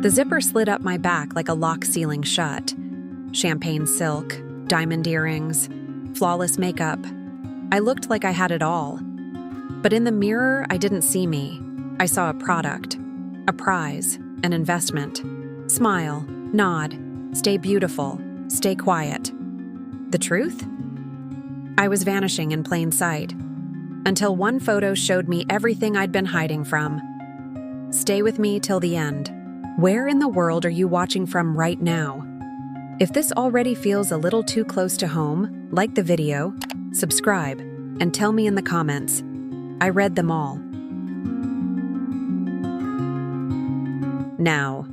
The zipper slid up my back like a lock sealing shut. Champagne silk, diamond earrings, flawless makeup. I looked like I had it all. But in the mirror, I didn't see me. I saw a product, a prize, an investment. Smile, nod, stay beautiful, stay quiet. The truth? I was vanishing in plain sight, until one photo showed me everything I'd been hiding from. Stay with me till the end. Where in the world are you watching from right now? If this already feels a little too close to home, like the video, subscribe, and tell me in the comments. I read them all. Now,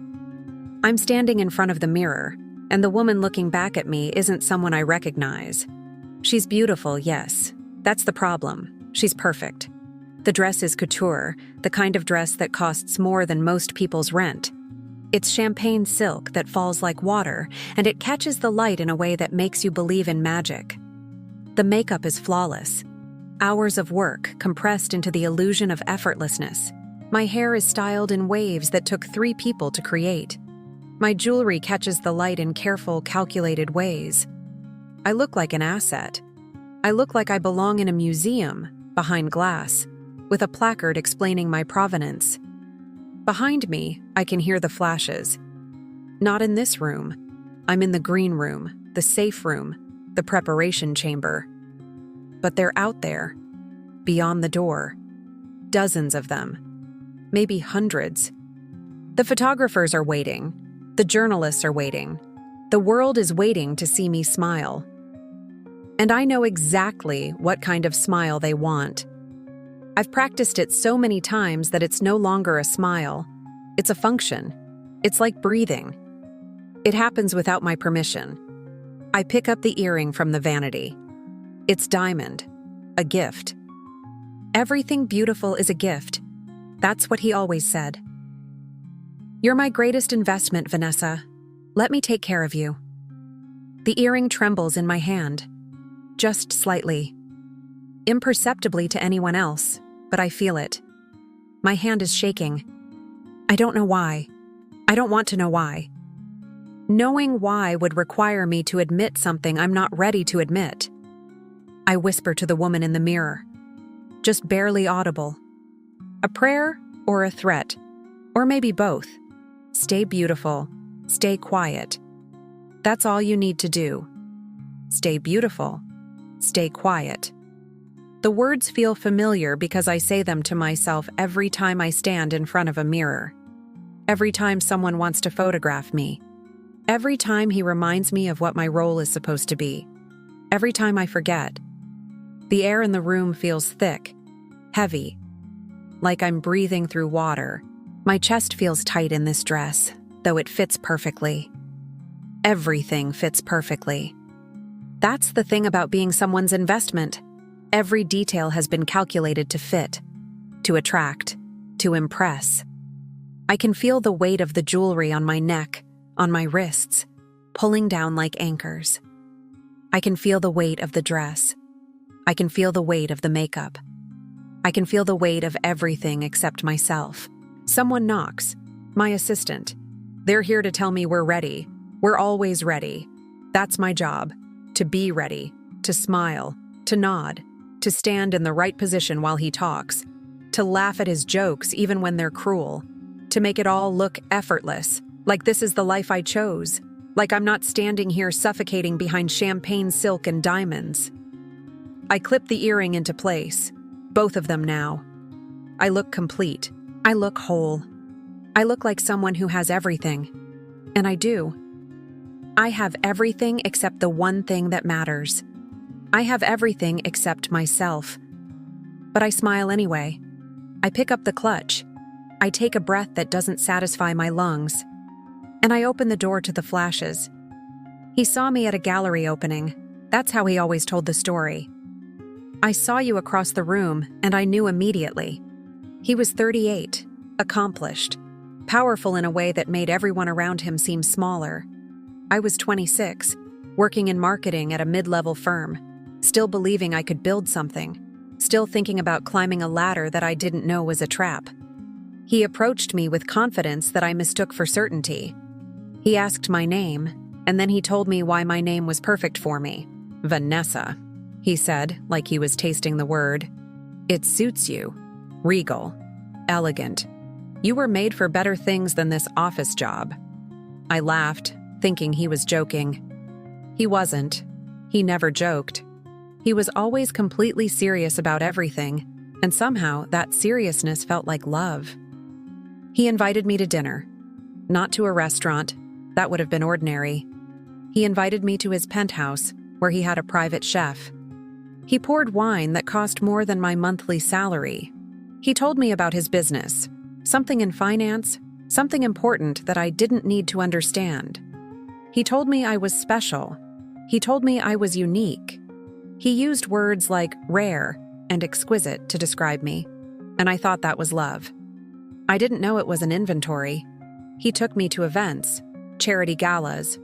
I'm standing in front of the mirror, and the woman looking back at me isn't someone I recognize. She's beautiful, yes. That's the problem. She's perfect. The dress is couture, the kind of dress that costs more than most people's rent. It's champagne silk that falls like water, and it catches the light in a way that makes you believe in magic. The makeup is flawless. Hours of work compressed into the illusion of effortlessness. My hair is styled in waves that took 3 people to create. My jewelry catches the light in careful, calculated ways. I look like an asset. I look like I belong in a museum, behind glass, with a placard explaining my provenance. Behind me, I can hear the flashes. Not in this room. I'm in the green room, the safe room, the preparation chamber. But they're out there, beyond the door. Dozens of them. Maybe hundreds. The photographers are waiting. The journalists are waiting. The world is waiting to see me smile. And I know exactly what kind of smile they want. I've practiced it so many times that it's no longer a smile. It's a function. It's like breathing. It happens without my permission. I pick up the earring from the vanity. It's diamond. A gift. Everything beautiful is a gift. That's what he always said. You're my greatest investment, Vanessa. Let me take care of you. The earring trembles in my hand. Just slightly. Imperceptibly to anyone else, but I feel it. My hand is shaking. I don't know why. I don't want to know why. Knowing why would require me to admit something I'm not ready to admit. I whisper to the woman in the mirror. Just barely audible. A prayer or a threat, or maybe both. Stay beautiful. Stay quiet. That's all you need to do. Stay beautiful. Stay quiet. The words feel familiar because I say them to myself every time I stand in front of a mirror. Every time someone wants to photograph me. Every time he reminds me of what my role is supposed to be. Every time I forget. The air in the room feels thick, heavy, like I'm breathing through water. My chest feels tight in this dress, though it fits perfectly. Everything fits perfectly. That's the thing about being someone's investment. Every detail has been calculated to fit, to attract, to impress. I can feel the weight of the jewelry on my neck, on my wrists, pulling down like anchors. I can feel the weight of the dress. I can feel the weight of the makeup. I can feel the weight of everything except myself. Someone knocks. My assistant. They're here to tell me we're ready. We're always ready. That's my job. To be ready. To smile. To nod. To stand in the right position while he talks. To laugh at his jokes even when they're cruel. To make it all look effortless. Like this is the life I chose. Like I'm not standing here suffocating behind champagne silk and diamonds. I clip the earring into place. Both of them now. I look complete. I look whole. I look like someone who has everything. And I do. I have everything except the one thing that matters. I have everything except myself. But I smile anyway. I pick up the clutch. I take a breath that doesn't satisfy my lungs. And I open the door to the flashes. He saw me at a gallery opening. That's how he always told the story. I saw you across the room, and I knew immediately. He was 38, accomplished, powerful in a way that made everyone around him seem smaller. I was 26, working in marketing at a mid-level firm, still believing I could build something, still thinking about climbing a ladder that I didn't know was a trap. He approached me with confidence that I mistook for certainty. He asked my name, and then he told me why my name was perfect for me. Vanessa, he said, like he was tasting the word. It suits you. Regal. Elegant. You were made for better things than this office job. I laughed, thinking he was joking. He wasn't. He never joked. He was always completely serious about everything, and somehow that seriousness felt like love. He invited me to dinner. Not to a restaurant. That would have been ordinary. He invited me to his penthouse, where he had a private chef. He poured wine that cost more than my monthly salary. He told me about his business, something in finance, something important that I didn't need to understand. He told me I was special. He told me I was unique. He used words like rare and exquisite to describe me, and I thought that was love. I didn't know it was an inventory. He took me to events, charity galas,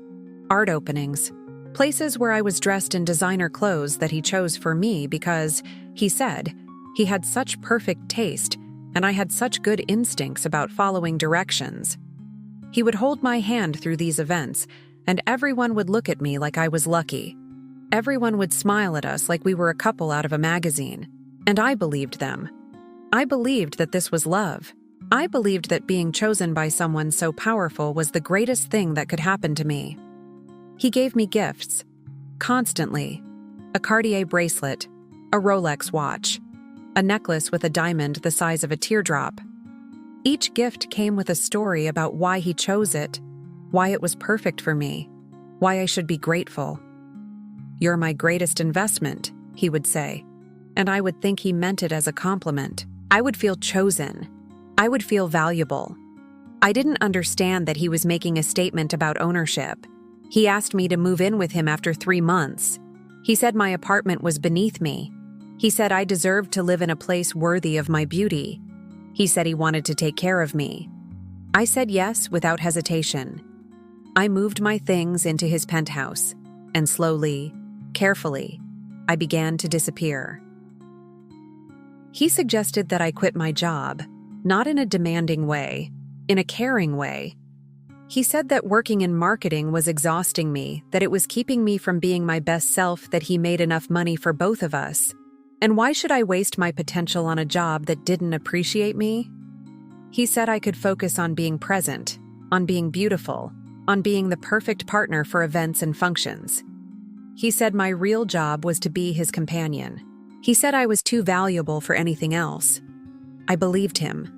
art openings, places where I was dressed in designer clothes that he chose for me because, he said, he had such perfect taste and I had such good instincts about following directions. He would hold my hand through these events, and everyone would look at me like I was lucky. Everyone would smile at us like we were a couple out of a magazine, and I believed them. I believed that this was love. I believed that being chosen by someone so powerful was the greatest thing that could happen to me. He gave me gifts, constantly. A Cartier bracelet, a Rolex watch, a necklace with a diamond the size of a teardrop. Each gift came with a story about why he chose it, why it was perfect for me, why I should be grateful. "You're my greatest investment," he would say, and I would think he meant it as a compliment. I would feel chosen. I would feel valuable. I didn't understand that he was making a statement about ownership. He asked me to move in with him after 3 months. He said my apartment was beneath me. He said I deserved to live in a place worthy of my beauty. He said he wanted to take care of me. I said yes without hesitation. I moved my things into his penthouse, and slowly, carefully, I began to disappear. He suggested that I quit my job, not in a demanding way, in a caring way. He said that working in marketing was exhausting me, that it was keeping me from being my best self, that he made enough money for both of us. And why should I waste my potential on a job that didn't appreciate me? He said I could focus on being present, on being beautiful, on being the perfect partner for events and functions. He said my real job was to be his companion. He said I was too valuable for anything else. I believed him.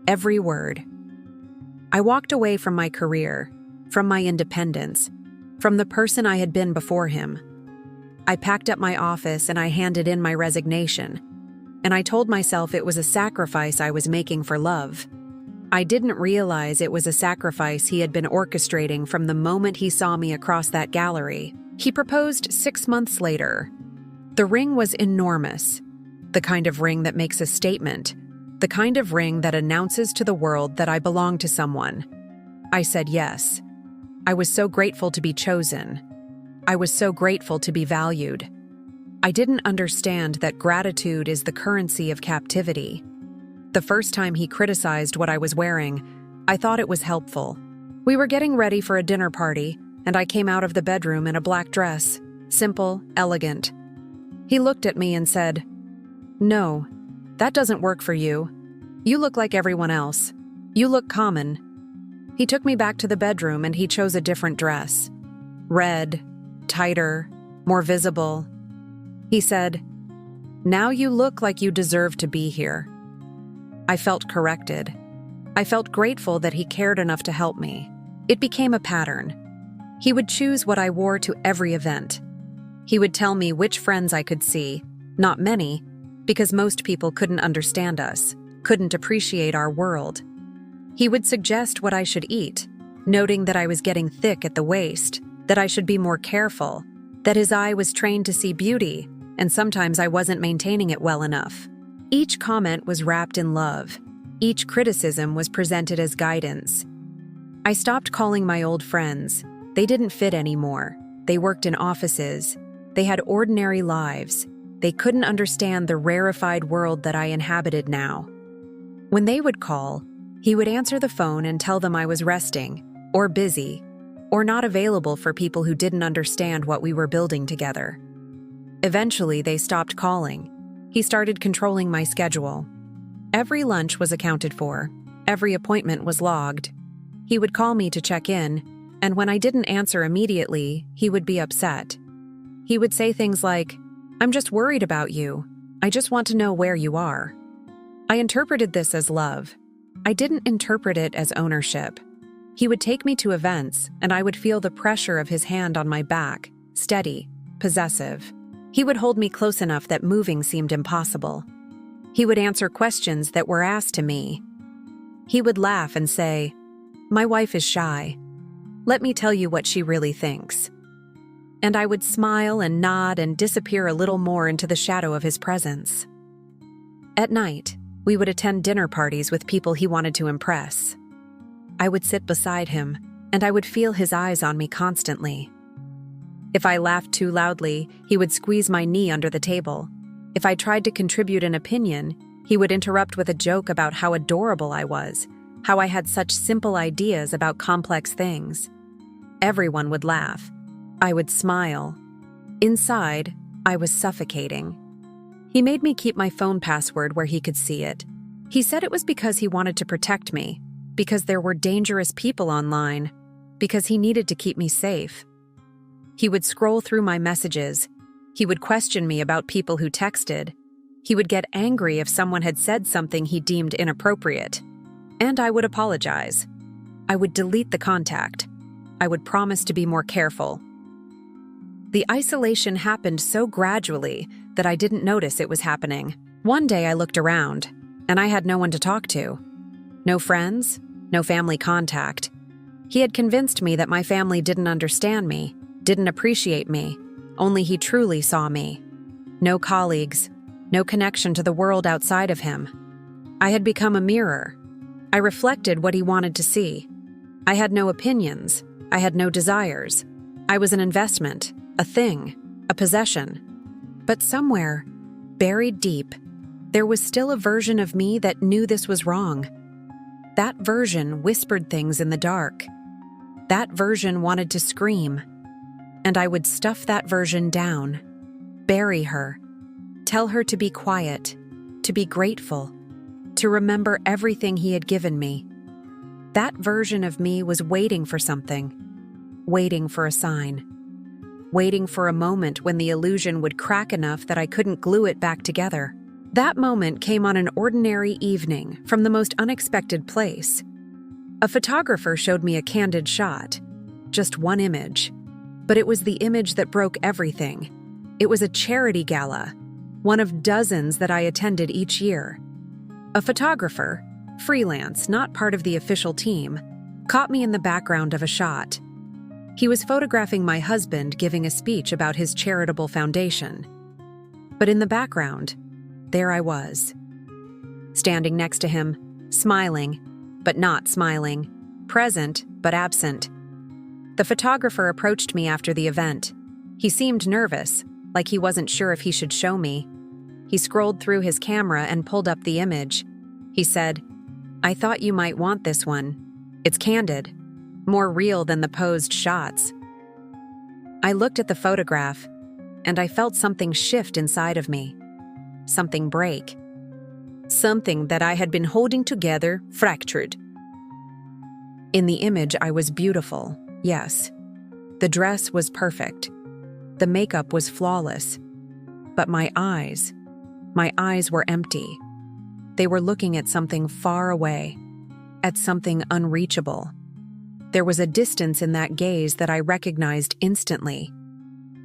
Every word. I walked away from my career, from my independence, from the person I had been before him. I packed up my office and I handed in my resignation, and I told myself it was a sacrifice I was making for love. I didn't realize it was a sacrifice he had been orchestrating from the moment he saw me across that gallery. He proposed 6 months later. The ring was enormous, the kind of ring that makes a statement, the kind of ring that announces to the world that I belong to someone. I said yes. I was so grateful to be chosen. I was so grateful to be valued. I didn't understand that gratitude is the currency of captivity. The first time he criticized what I was wearing, I thought it was helpful. We were getting ready for a dinner party, and I came out of the bedroom in a black dress, simple, elegant. He looked at me and said, "No, that doesn't work for you. You look like everyone else. You look common." He took me back to the bedroom and he chose a different dress. Red, tighter, more visible. He said, "Now you look like you deserve to be here." I felt corrected. I felt grateful that he cared enough to help me. It became a pattern. He would choose what I wore to every event. He would tell me which friends I could see, not many, because most people couldn't understand us, couldn't appreciate our world. He would suggest what I should eat, noting that I was getting thick at the waist, that I should be more careful, that his eye was trained to see beauty, and sometimes I wasn't maintaining it well enough. Each comment was wrapped in love. Each criticism was presented as guidance. I stopped calling my old friends. They didn't fit anymore. They worked in offices. They had ordinary lives. They couldn't understand the rarefied world that I inhabited now. When they would call, he would answer the phone and tell them I was resting, or busy, or not available for people who didn't understand what we were building together. Eventually, they stopped calling. He started controlling my schedule. Every lunch was accounted for. Every appointment was logged. He would call me to check in, and when I didn't answer immediately, he would be upset. He would say things like, "I'm just worried about you. I just want to know where you are." I interpreted this as love. I didn't interpret it as ownership. He would take me to events, and I would feel the pressure of his hand on my back, steady, possessive. He would hold me close enough that moving seemed impossible. He would answer questions that were asked to me. He would laugh and say, "My wife is shy. Let me tell you what she really thinks." And I would smile and nod and disappear a little more into the shadow of his presence. At night, we would attend dinner parties with people he wanted to impress. I would sit beside him, and I would feel his eyes on me constantly. If I laughed too loudly, he would squeeze my knee under the table. If I tried to contribute an opinion, he would interrupt with a joke about how adorable I was, how I had such simple ideas about complex things. Everyone would laugh. I would smile. Inside, I was suffocating. He made me keep my phone password where he could see it. He said it was because he wanted to protect me, because there were dangerous people online, because he needed to keep me safe. He would scroll through my messages. He would question me about people who texted. He would get angry if someone had said something he deemed inappropriate. And I would apologize. I would delete the contact. I would promise to be more careful. The isolation happened so gradually that I didn't notice it was happening. One day I looked around, and I had no one to talk to. No friends, no family contact. He had convinced me that my family didn't understand me, didn't appreciate me, only he truly saw me. No colleagues, no connection to the world outside of him. I had become a mirror. I reflected what he wanted to see. I had no opinions. I had no desires. I was an investment, a thing, a possession. But somewhere, buried deep, there was still a version of me that knew this was wrong. That version whispered things in the dark. That version wanted to scream. And I would stuff that version down, bury her, tell her to be quiet, to be grateful, to remember everything he had given me. That version of me was waiting for something, waiting for a sign, waiting for a moment when the illusion would crack enough that I couldn't glue it back together. That moment came on an ordinary evening from the most unexpected place. A photographer showed me a candid shot, just one image, but it was the image that broke everything. It was a charity gala, one of dozens that I attended each year. A photographer, freelance, not part of the official team, caught me in the background of a shot. He was photographing my husband giving a speech about his charitable foundation. But in the background, there I was, standing next to him, smiling, but not smiling, present, but absent. The photographer approached me after the event. He seemed nervous, like he wasn't sure if he should show me. He scrolled through his camera and pulled up the image. He said, "I thought you might want this one. It's candid, more real than the posed shots." I looked at the photograph, and I felt something shift inside of me. Something break. Something that I had been holding together fractured. In the image, I was beautiful, yes. The dress was perfect. The makeup was flawless. But my eyes were empty. They were looking at something far away, at something unreachable. There was a distance in that gaze that I recognized instantly.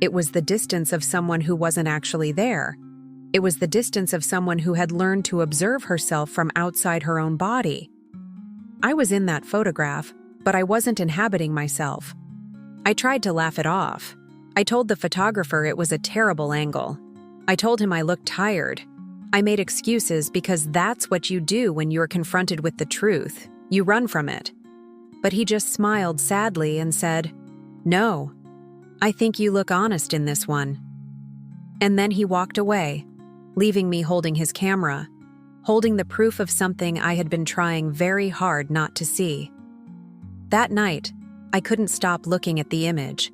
It was the distance of someone who wasn't actually there. It was the distance of someone who had learned to observe herself from outside her own body. I was in that photograph, but I wasn't inhabiting myself. I tried to laugh it off. I told the photographer it was a terrible angle. I told him I looked tired. I made excuses because that's what you do when you're confronted with the truth. You run from it. But he just smiled sadly and said, "No, I think you look honest in this one." And then he walked away, leaving me holding his camera, holding the proof of something I had been trying very hard not to see. That night, I couldn't stop looking at the image.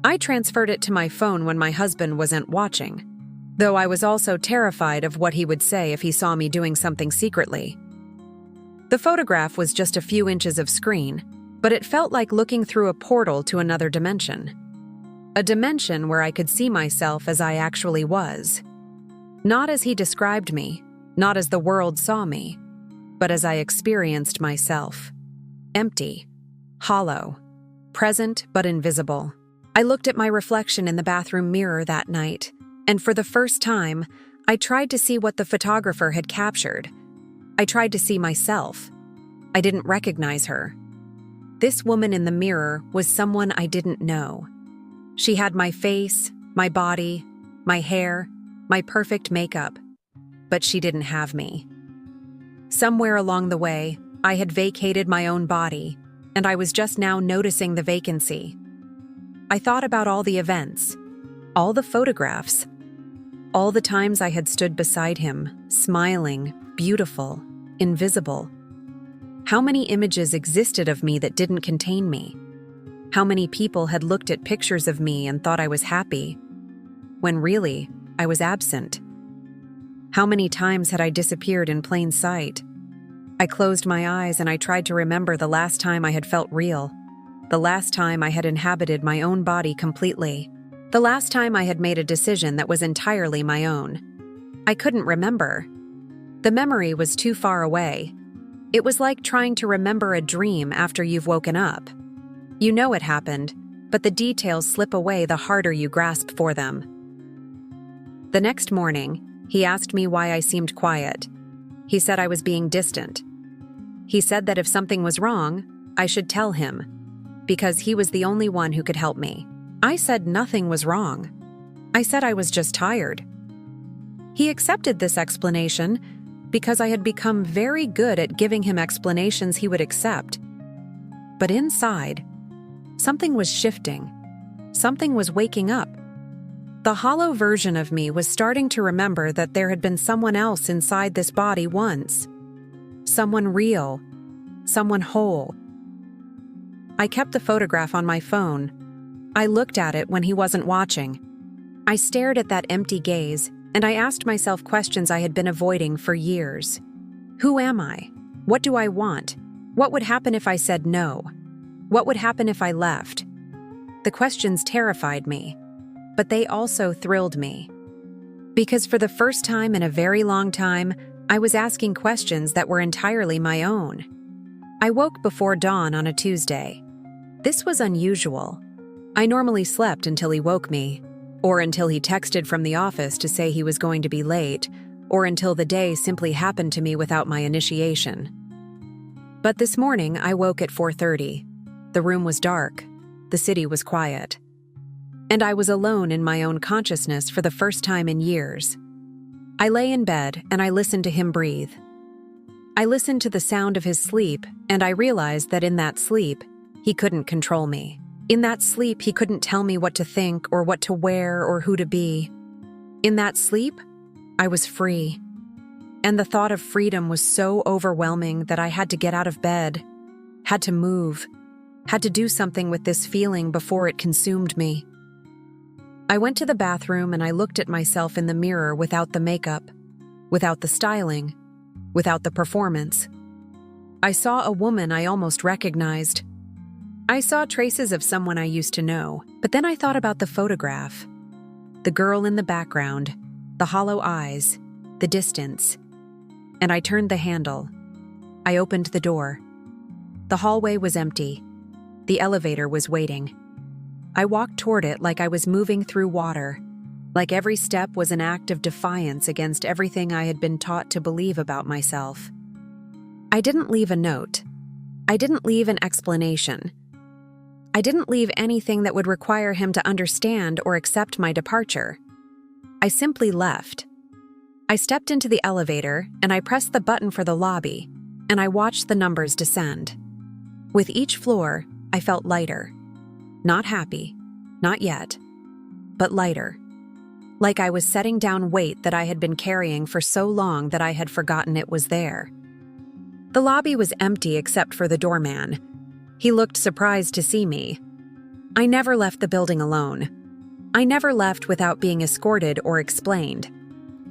I transferred it to my phone when my husband wasn't watching, though I was also terrified of what he would say if he saw me doing something secretly. The photograph was just a few inches of screen, but it felt like looking through a portal to another dimension. A dimension where I could see myself as I actually was. Not as he described me, not as the world saw me, but as I experienced myself. Empty, hollow, present but invisible. I looked at my reflection in the bathroom mirror that night, and for the first time, I tried to see what the photographer had captured. I tried to see myself. I didn't recognize her. This woman in the mirror was someone I didn't know. She had my face, my body, my hair, my perfect makeup, but she didn't have me. Somewhere along the way, I had vacated my own body, and I was just now noticing the vacancy. I thought about all the events, all the photographs, all the times I had stood beside him, smiling, beautiful, invisible. How many images existed of me that didn't contain me? How many people had looked at pictures of me and thought I was happy, when really, I was absent? How many times had I disappeared in plain sight? I closed my eyes and I tried to remember the last time I had felt real, the last time I had inhabited my own body completely, the last time I had made a decision that was entirely my own. I couldn't remember. The memory was too far away. It was like trying to remember a dream after you've woken up. You know it happened, but the details slip away the harder you grasp for them. The next morning, he asked me why I seemed quiet. He said I was being distant. He said that if something was wrong, I should tell him, because he was the only one who could help me. I said nothing was wrong. I said I was just tired. He accepted this explanation because I had become very good at giving him explanations he would accept. But inside, something was shifting. Something was waking up. The hollow version of me was starting to remember that there had been someone else inside this body once. Someone real. Someone whole. I kept the photograph on my phone. I looked at it when he wasn't watching. I stared at that empty gaze, and I asked myself questions I had been avoiding for years. Who am I? What do I want? What would happen if I said no? What would happen if I left? The questions terrified me, but they also thrilled me. Because for the first time in a very long time, I was asking questions that were entirely my own. I woke before dawn on a Tuesday. This was unusual. I normally slept until he woke me, or until he texted from the office to say he was going to be late, or until the day simply happened to me without my initiation. But this morning, I woke at 4:30. The room was dark. The city was quiet. And I was alone in my own consciousness for the first time in years. I lay in bed and I listened to him breathe. I listened to the sound of his sleep, and I realized that in that sleep, he couldn't control me. In that sleep, he couldn't tell me what to think or what to wear or who to be. In that sleep, I was free. And the thought of freedom was so overwhelming that I had to get out of bed, had to move, had to do something with this feeling before it consumed me. I went to the bathroom and I looked at myself in the mirror without the makeup, without the styling, without the performance. I saw a woman I almost recognized. I saw traces of someone I used to know, but then I thought about the photograph. The girl in the background, the hollow eyes, the distance. And I turned the handle. I opened the door. The hallway was empty. The elevator was waiting. I walked toward it like I was moving through water, like every step was an act of defiance against everything I had been taught to believe about myself. I didn't leave a note. I didn't leave an explanation. I didn't leave anything that would require him to understand or accept my departure. I simply left. I stepped into the elevator and I pressed the button for the lobby, and I watched the numbers descend. With each floor, I felt lighter. Not happy, not yet, but lighter. like I was setting down weight that I had been carrying for so long that I had forgotten it was there. The lobby was empty except for the doorman. He looked surprised to see me. I never left the building alone. I never left without being escorted or explained.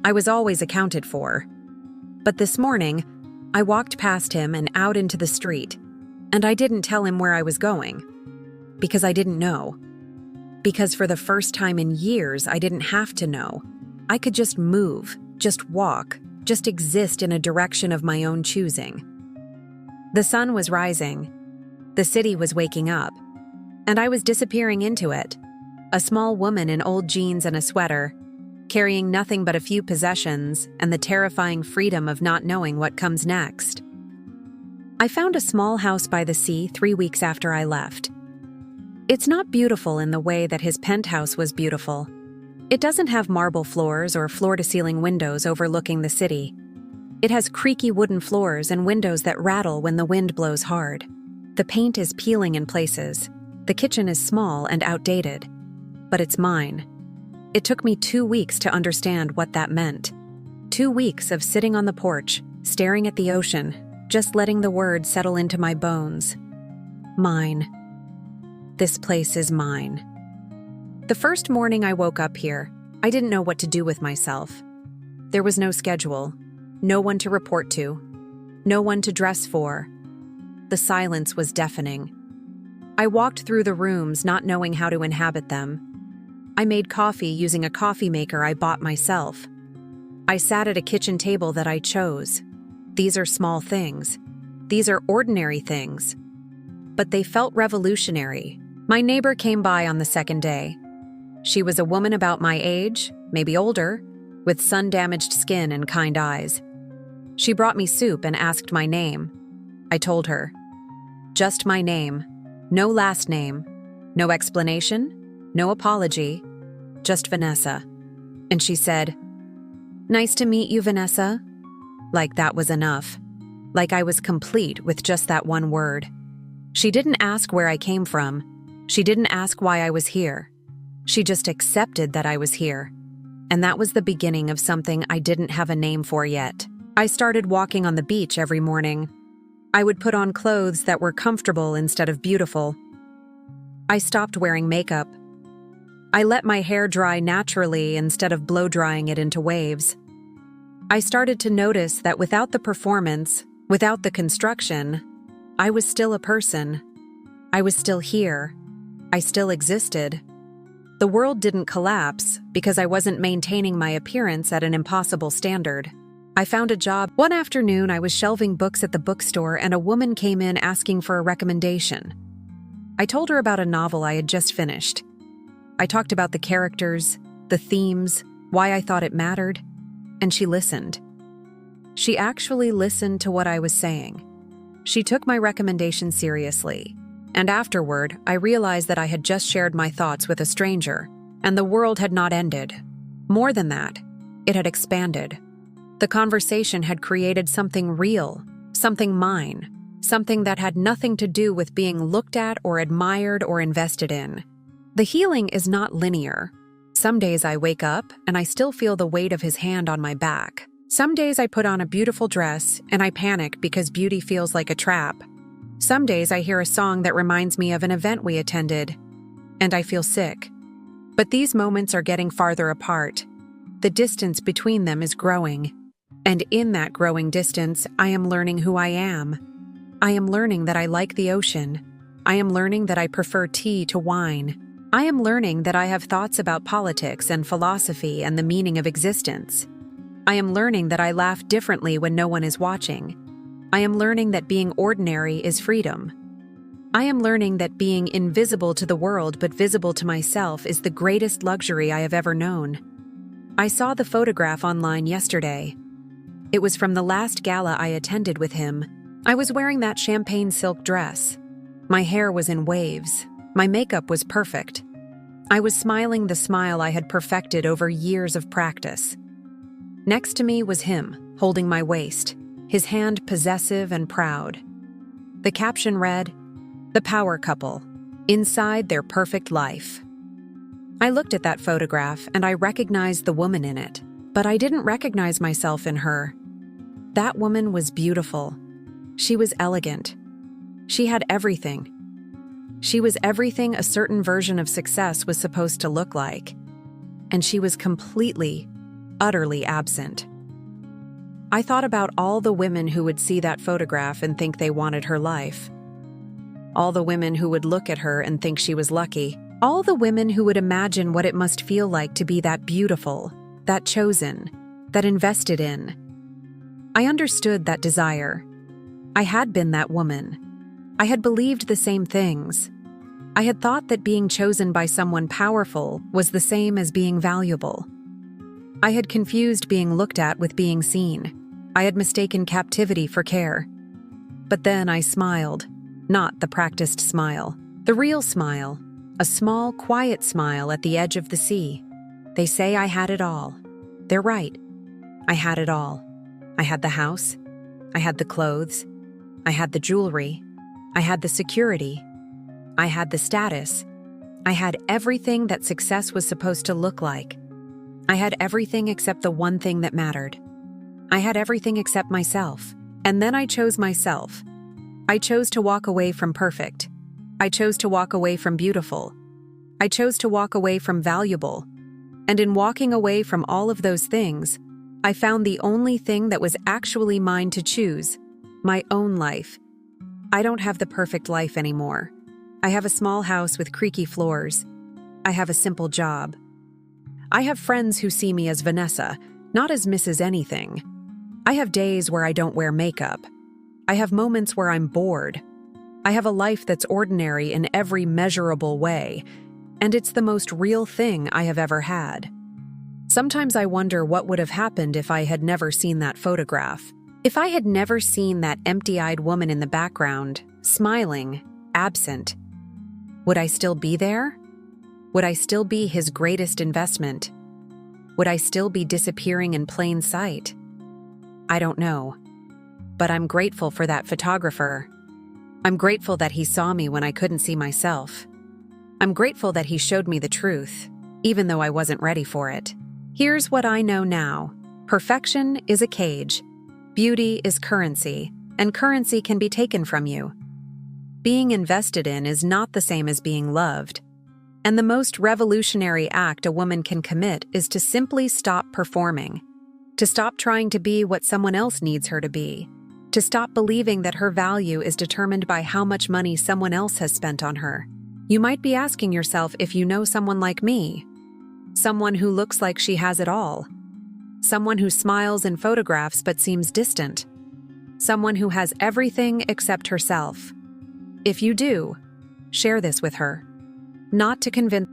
I was always accounted for. But this morning, I walked past him and out into the street, and I didn't tell him where I was going. Because I didn't know. Because for the first time in years, I didn't have to know. I could just move, just walk, just exist in a direction of my own choosing. The sun was rising. The city was waking up. And I was disappearing into it. A small woman in old jeans and a sweater, carrying nothing but a few possessions and the terrifying freedom of not knowing what comes next. I found a small house by the sea 3 weeks after I left. It's not beautiful in the way that his penthouse was beautiful. It doesn't have marble floors or floor-to-ceiling windows overlooking the city. It has creaky wooden floors and windows that rattle when the wind blows hard. The paint is peeling in places. The kitchen is small and outdated. But it's mine. It took me 2 weeks to understand what that meant. 2 weeks of sitting on the porch, staring at the ocean, just letting the word settle into my bones. Mine. This place is mine. The first morning I woke up here, I didn't know what to do with myself. There was no schedule, no one to report to, no one to dress for. The silence was deafening. I walked through the rooms not knowing how to inhabit them. I made coffee using a coffee maker I bought myself. I sat at a kitchen table that I chose. These are small things. These are ordinary things. But they felt revolutionary. My neighbor came by on the second day. She was a woman about my age, maybe older, with sun-damaged skin and kind eyes. She brought me soup and asked my name. I told her. Just my name. No last name. No explanation. No apology. Just Vanessa. And she said, "Nice to meet you, Vanessa." Like that was enough. Like I was complete with just that one word. She didn't ask where I came from. She didn't ask why I was here. She just accepted that I was here. And that was the beginning of something I didn't have a name for yet. I started walking on the beach every morning. I would put on clothes that were comfortable instead of beautiful. I stopped wearing makeup. I let my hair dry naturally instead of blow-drying it into waves. I started to notice that without the performance, without the construction, I was still a person. I was still here. I still existed. The world didn't collapse because I wasn't maintaining my appearance at an impossible standard. I found a job. One afternoon, I was shelving books at the bookstore and a woman came in asking for a recommendation. I told her about a novel I had just finished. I talked about the characters, the themes, why I thought it mattered, and she listened. She actually listened to what I was saying. She took my recommendation seriously. And afterward, I realized that I had just shared my thoughts with a stranger, and the world had not ended. More than that, it had expanded. The conversation had created something real, something mine, something that had nothing to do with being looked at or admired or invested in. The healing is not linear. Some days I wake up and I still feel the weight of his hand on my back. Some days I put on a beautiful dress and I panic because beauty feels like a trap. Some days I hear a song that reminds me of an event we attended, and I feel sick. But these moments are getting farther apart. The distance between them is growing. And in that growing distance, I am learning who I am. I am learning that I like the ocean. I am learning that I prefer tea to wine. I am learning that I have thoughts about politics and philosophy and the meaning of existence. I am learning that I laugh differently when no one is watching. I am learning that being ordinary is freedom. I am learning that being invisible to the world but visible to myself is the greatest luxury I have ever known. I saw the photograph online yesterday. It was from the last gala I attended with him. I was wearing that champagne silk dress. My hair was in waves. My makeup was perfect. I was smiling the smile I had perfected over years of practice. Next to me was him, holding my waist, his hand possessive and proud. The caption read, "The Power Couple, Inside Their Perfect Life." I looked at that photograph and I recognized the woman in it, but I didn't recognize myself in her. That woman was beautiful. She was elegant. She had everything. She was everything a certain version of success was supposed to look like. And she was completely, utterly absent. I thought about all the women who would see that photograph and think they wanted her life. All the women who would look at her and think she was lucky. All the women who would imagine what it must feel like to be that beautiful, that chosen, that invested in. I understood that desire. I had been that woman. I had believed the same things. I had thought that being chosen by someone powerful was the same as being valuable. I had confused being looked at with being seen. I had mistaken captivity for care. But then I smiled, not the practiced smile, the real smile, a small, quiet smile at the edge of the sea. They say I had it all. They're right. I had it all. I had the house. I had the clothes. I had the jewelry. I had the security. I had the status. I had everything that success was supposed to look like. I had everything except the one thing that mattered. I had everything except myself. And then I chose myself. I chose to walk away from perfect. I chose to walk away from beautiful. I chose to walk away from valuable. And in walking away from all of those things, I found the only thing that was actually mine to choose, my own life. I don't have the perfect life anymore. I have a small house with creaky floors. I have a simple job. I have friends who see me as Vanessa, not as Mrs. Anything. I have days where I don't wear makeup. I have moments where I'm bored. I have a life that's ordinary in every measurable way, and it's the most real thing I have ever had. Sometimes I wonder what would have happened if I had never seen that photograph. If I had never seen that empty-eyed woman in the background, smiling, absent. Would I still be there? Would I still be his greatest investment? Would I still be disappearing in plain sight? I don't know. But I'm grateful for that photographer. I'm grateful that he saw me when I couldn't see myself. I'm grateful that he showed me the truth, even though I wasn't ready for it. Here's what I know now. Perfection is a cage. Beauty is currency, and currency can be taken from you. Being invested in is not the same as being loved. And the most revolutionary act a woman can commit is to simply stop performing, to stop trying to be what someone else needs her to be, to stop believing that her value is determined by how much money someone else has spent on her. You might be asking yourself if you know someone like me, someone who looks like she has it all, someone who smiles in photographs but seems distant, someone who has everything except herself. If you do, share this with her. Not to convince